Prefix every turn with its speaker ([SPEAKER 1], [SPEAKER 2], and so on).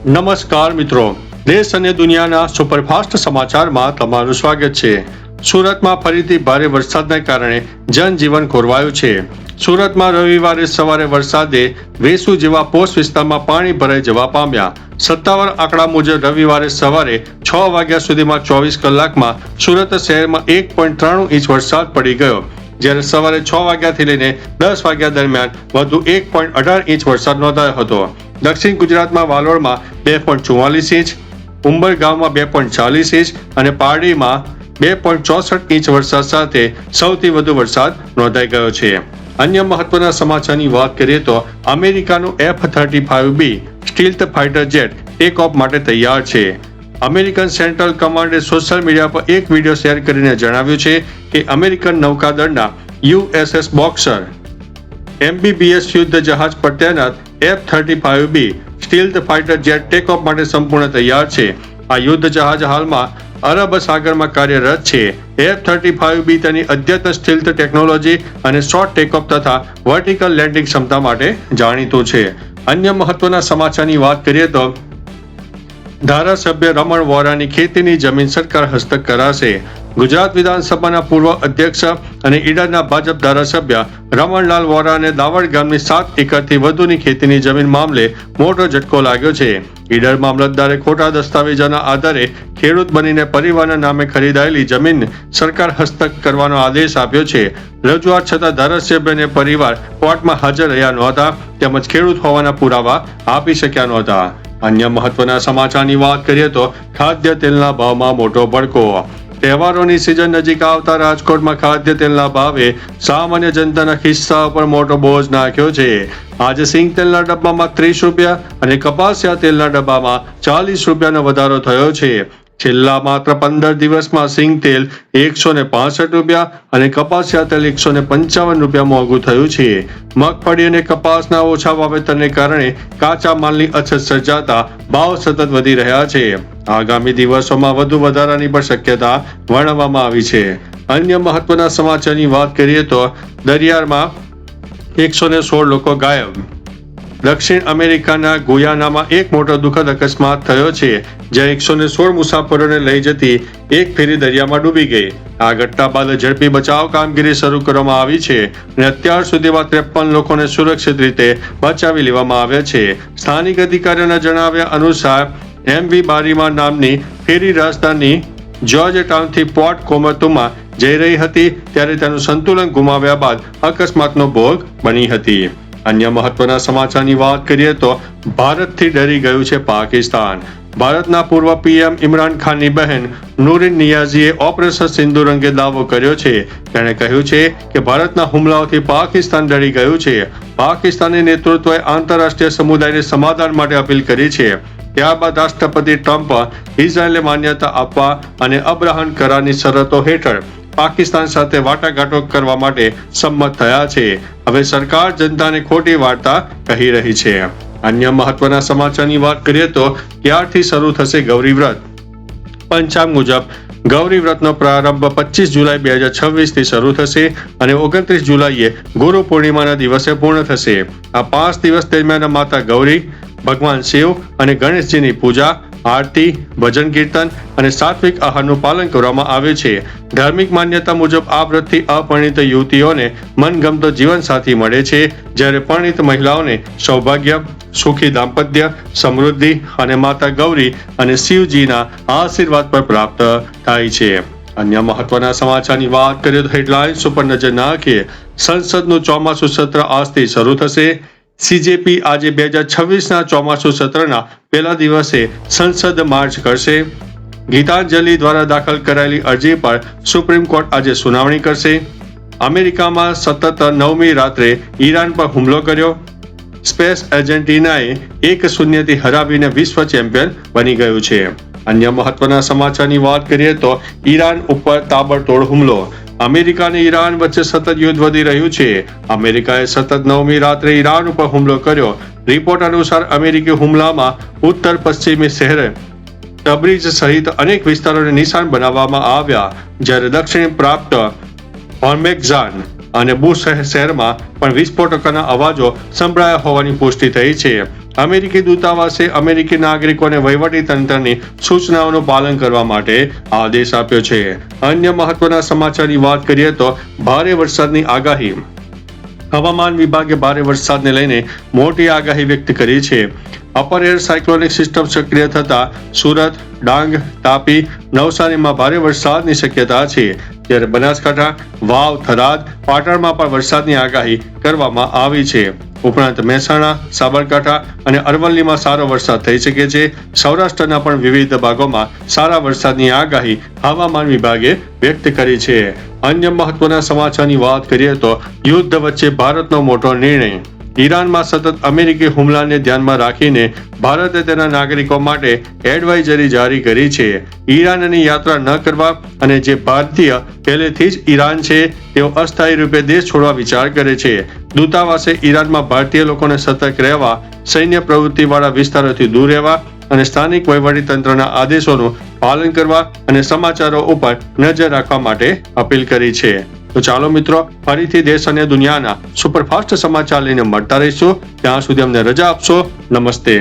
[SPEAKER 1] નમસ્કાર મિત્રો, દેશ અને દુનિયાના સુપરફાસ્ટ સમાચારમાં તમારું સ્વાગત છે। સુરતમાં ફરીથી ભારે વરસાદને કારણે જનજીવન ખોરવાયું છે। સુરતમાં રવિવારે સવારે વરસાદે વેસુ જેવા પોસ્ટ વિસ્તારમાં પાણી ભરાઈ જવા પામ્યા। સત્તાવાર આંકડા મુજબ રવિવારે સવારે 6 વાગ્યા સુધીમાં 24 કલાકમાં સુરત શહેરમાં 1.93 ઇંચ વરસાદ પડી ગયો, જ્યારે સવારે 6 વાગ્યાથી લઈને 10 વાગ્યા દરમિયાન વધુ 1.18 ઇંચ વરસાદ નોંધાયો હતો। દક્ષિણ ગુજરાતમાં વાલોડમાં 2.44 ઇંચ, ઉંબરગામમાં 2.40 ઇંચ અને પારડીમાં 2.64 ઇંચ વરસાદ સાથે સૌથી વધુ વરસાદ નોંધાઈ ગયો છે। અન્ય મહત્વના સમાચારની વાત કરીએ તો અમેરિકાનું F-35B stealth fighter jet take off માટે તૈયાર છે। અમેરિકન સેન્ટ્રલ કમાન્ડે સોશિયલ મીડિયા પર એક વિડીયો શેર કરીને જણાવ્યું છે કે અમેરિકન નૌકાદળના USS બોક્સર MBBS યુદ્ધ જહાજ પર તૈનાત F-35B stealth fighter jet take off માટે સંપૂર્ણ તૈયાર છે। આ યુદ્ધ જહાજ હાલમાં અરબ સાગરમાં કાર્યરત છે। F-35B તેની અદ્યતન સ્ટીલ્થ ટેકનોલોજી અને શોર્ટ ટેકઓફ તથા વર્ટિકલ લેન્ડિંગ ક્ષમતા માટે જાણીતું છે। અન્ય મહત્વના સમાચારની વાત કરીએ તો ધારાસભ્ય રમણ વોરાની ખેતીની જમીન સરકાર હસ્તક કરાશે। ગુજરાત વિધાનસભાના પૂર્વ અધ્યક્ષ અને ઈડરના ભાજપ ધારાસભ્ય રમણલાલ વોરાને દાવડ ગામની 7 એકરથી વધુની ખેતીની જમીન મામલે મોટો ઝટકો લાગ્યો છે। ઈડર મામલતદારે ખોટા દસ્તાવેજોના આધારે ખેડૂત બનીને પરિવારના નામે ખરીદાયેલી જમીન સરકાર હસ્તક કરવાનો આદેશ આપ્યો છે। રજૂઆત છતાં ધારાસભ્ય અને પરિવાર કોર્ટમાં હાજર રહ્યા નહોતા તેમજ ખેડૂત હોવાના પુરાવા આપી શક્યા નહોતા। અન્ય મહત્વના સમાચારની વાત કરીએ તો ખાદ્ય તેલના ભાવમાં મોટો ભડકો। તહેવારોની સિઝન નજીક આવતા રાજકોટમાં ખાદ્ય તેલના ભાવે સામાન્ય જનતાના ખિસ્સા પર મોટો બોજ નાખ્યો છે। આજે સિંગ તેલના ડબ્બામાં 30 રૂપિયા અને કપાસિયા તેલના ડબ્બામાં 40 રૂપિયાનો વધારો થયો છે। છેલ્લા માત્ર 15 દિવસમાં સિંગ તેલ 165 રૂપિયા અને કપાસિયા તેલ 155 રૂપિયા મોંઘું થયું છે। મગફળી અને કપાસના ઓછા વાવેતરને કારણે કાચા માલની અછત સર્જાતા ભાવ સતત વધી રહ્યા છે। આગામી દિવસોમાં વધુ વધારાની પણ શક્યતા વર્ણવવામાં આવી છે। અન્ય મહત્વના સમાચારની વાત કરીએ તો દરિયામાં 116 લોકો ગાયબ। દક્ષિણ અમેરિકાના ગુયાનામાં એક મોટો દુઃખદ અકસ્માત થયો છે, જ્યાં 116 મુસાફરોને લઈ જતી એક ફેરી દરિયામાં ડૂબી ગઈ। આ ઘટના બાદ ઝડપી બચાવ કામગીરી શરૂ કરવામાં આવી છે અને અત્યાર સુધીમાં 53 લોકોને સુરક્ષિત રીતે બચાવી લેવામાં આવ્યા છે। સ્થાનિક અધિકારીઓના જણાવ્યા અનુસાર MV બારીમા નામની ફેરી રાજધાની જ્યોર્જ ટાઉનથી પોર્ટ કોમતુમાં જઈ રહી હતી ત્યારે તેનું સંતુલન ગુમાવ્યા બાદ અકસ્માતનો ભોગ બની હતી। અન્ય મહત્વના સમાચારની વાત કરીએ તો ભારતથી ડરી ગયું છે પાકિસ્તાન। ભારતના પૂર્વ PM ઇમરાન ખાનની બહેન નૂરિન નિયાઝીએ ઓપરેશન સિંદૂર અંગે દાવો કર્યો છે। તેણે કહ્યું છે કે ભારતના હુમલાઓથી પાકિસ્તાન ડરી ગયું છે। પાકિસ્તાની નેતૃત્વએ આંતરરાષ્ટ્રીય સમુદાયને સમાધાન માટે અપીલ કરી છે। ત્યારબાદ રાષ્ટ્રપતિ ટ્રમ્પ ઇઝરાયેલને માન્યતા આપવા અને અબ્રાહમ કરારની શરતો હેઠળ પાકિસ્તાન સાથે વાટાઘાટો કરવા માટે સંમત થયા છે। હવે સરકાર જનતાને ખોટી વાર્તા કહી રહી છે। અન્ય મહત્વના સમાચારની વાત કરીએ તો ક્યારથી શરૂ થશે ગૌરી વ્રત? પંચાંગ મુજબ ગૌરી વ્રતનો પ્રારંભ 25 જુલાઈ 2026 થી શરૂ થશે અને 29 જુલાઈએ ગુરુ પૂર્ણિમાના દિવસે પૂર્ણ થશે। આ 5 દિવસ દરમિયાન માતા ગૌરી, ભગવાન શિવ અને ગણેશજીની પૂજા, આરતી, ભજન કીર્તન અને સાત્વિક આહારનું પાલન કરવામાં આવે છે। ધાર્મિક માન્યતા મુજબ આ વ્રતથી અપરિણિત યુવતીઓને મનગમતો જીવનસાથી મળે છે, જ્યારે પરિણિત મહિલાઓને સૌભાગ્ય, સુખી દાંપત્ય, સમૃદ્ધિ અને માતા ગૌરી અને શિવજીના આશીર્વાદ પર પ્રાપ્ત થાય છે। અન્ય મહત્વના સમાચારની વાત કરીએ તો હેડલાઇન્સ ઉપર નજર નાખીએ। સંસદનું ચોમાસું સત્ર આજથી શરૂ થશે। CJP આજે 2026ના ચોમાસુ સત્રના પહેલા દિવસે સંસદ માર્ચ કરશે। ગીતાંજલિ દ્વારા દાખલ કરાયેલી અરજી પર સુપ્રીમ કોર્ટ આજે સુનાવણી કરશે। અમેરિકામાં સતત 9મી રાત્રે ઈરાન પર હુમલો કર્યો। સ્પેસ આર્જેન્ટિનાએ 1-0થી હરાવીને વિશ્વ ચેમ્પિયન બની ગયું છે। અન્ય મહત્વના સમાચારની વાત કરીએ તો ઈરાન ઉપર તાબડતોડ હુમલો। અમેરિકા અને ઈરાન વચ્ચે સતત યુદ્ધ વધી રહ્યું છે। અમેરિકાએ સતત 9મી રાત્રે ઈરાન ઉપર હુમલો કર્યો। રિપોર્ટ અનુસાર અમેરિકી હુમલામાં ઉત્તર પશ્ચિમી શહેર તબ્રીઝ સહિત અનેક વિસ્તારોને નિશાન બનાવવામાં આવ્યા, જ્યારે દક્ષિણ પ્રાપ્ત હોર્મેઝગાન અને બુશ શહેરમાં પણ વિસ્ફોટકોના અવાજો સંભળાયા હોવાની પુષ્ટિ થઈ છે। અમેરિકી દૂતાવાસે અમેરિકી નાગરિકોને વહીવટી તંત્રની સૂચનાઓનું પાલન કરવા માટે આદેશ આપ્યો છે. અન્ય મહત્વના સમાચારની વાત કરીએ તો ભારે વરસાદની આગાહી. હવામાન વિભાગે ભારે વરસાદને લઈને મોટી આગાહી વ્યક્ત કરી છે. અપર એર સાયક્લોનિક સિસ્ટમ સક્રિય થતા સુરત, ડાંગ, તાપી, નવસારીમાં ભારે વરસાદની શક્યતા છે. ત્યારે બનાસકાંઠા, વાવ, થરાદ, પાટણમાં પણ વરસાદની આગાહી કરવામાં આવી છે. ઉપરાંત મહેસાણા, સાબરકાંઠા અને અરવલ્લીમાં સારો વરસાદ થઈ શકે છે. સૌરાષ્ટ્રના પણ વિવિધ ભાગોમાં સારા વરસાદની આગાહી હવામાન વિભાગે વ્યક્ત કરી છે. અન્ય મહત્વના સમાચારની વાત કરીએ તો યુદ્ધ વચ્ચે ભારતનો મોટો નિર્ણય. ઈરાનમાં સતત અમેરિકી હુમલાને ધ્યાનમાં રાખીને ભારતે તેના નાગરિકો માટે એડવાઇઝરી જારી કરી છે. ઈરાનની યાત્રા ન કરવા અને જે ભારતીય પહેલેથી જ ઈરાન છે તેઓ અસ્થાયી રૂપે દેશ છોડવા વિચાર કરે છે. દૂતાવાસે ઈરાનમાં ભારતીય લોકોને સતર્ક રહેવા, સૈન્ય પ્રવૃત્તિવાળા વિસ્તારોથી દૂર રહેવા અને સ્થાનિક વહીવટીતંત્રના આદેશોનું પાલન કરવા અને સમાચારો ઉપર નજર રાખવા માટે અપીલ કરી છે. તો ચાલો મિત્રો, ફરીથી દેશ અને દુનિયાના સુપરફાસ્ટ સમાચાર લઈને મળતા રહીશું. ત્યાં સુધી અમને રજા આપશો. નમસ્તે.